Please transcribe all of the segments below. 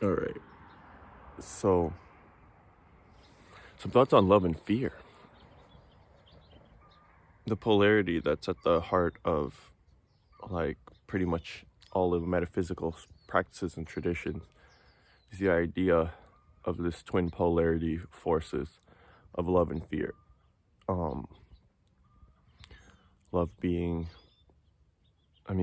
All right. So, some thoughts on love and fear. The polarity that's at the heart of, like, pretty much all of the metaphysical practices and traditions is the idea of this twin polarity forces of love and fear. Um, love being, I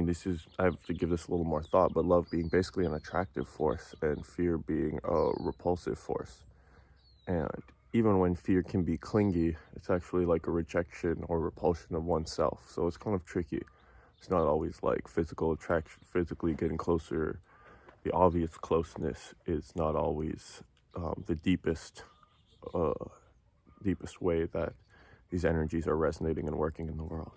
have to give this a little more thought, but love being basically an attractive force and fear being a repulsive force. And even when fear can be clingy, it's actually like a rejection or repulsion of oneself. So it's kind of tricky. It's not always like physical attraction, physically getting closer. The obvious closeness is not always the uh, deepest way that these energies are resonating and working in the world.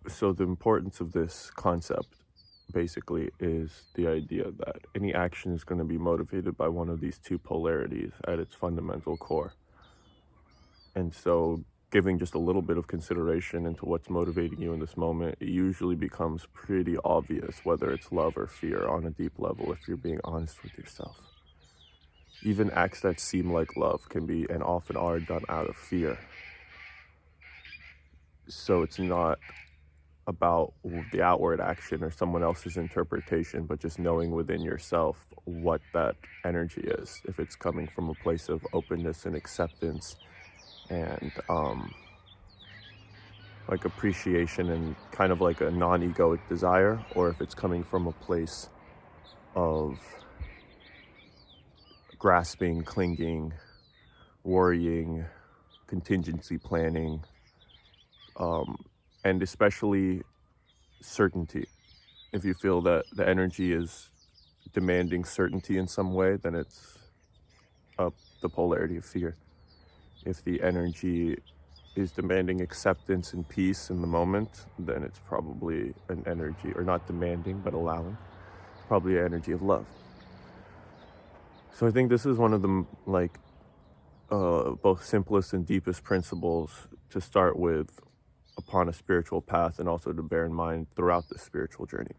So the importance of this concept basically is the idea that any action is going to be motivated by one of these two polarities at its fundamental core. And so giving just a little bit of consideration into what's motivating you in this moment, it usually becomes pretty obvious whether it's love or fear on a deep level if you're being honest with yourself. Even acts that seem like love can be and often are done out of fear. So it's not about the outward action or someone else's interpretation, but just knowing within yourself what that energy is. If it's coming from a place of openness and acceptance and like appreciation and kind of like a non-egoic desire, or if it's coming from a place of grasping, clinging, worrying, contingency planning, and especially certainty. If you feel that the energy is demanding certainty in some way, then it's up the polarity of fear. If the energy is demanding acceptance and peace in the moment, then it's probably an energy, or not demanding, but allowing, probably an energy of love. So I think this is one of the both simplest and deepest principles to start with upon a spiritual path, and also to bear in mind throughout the spiritual journey.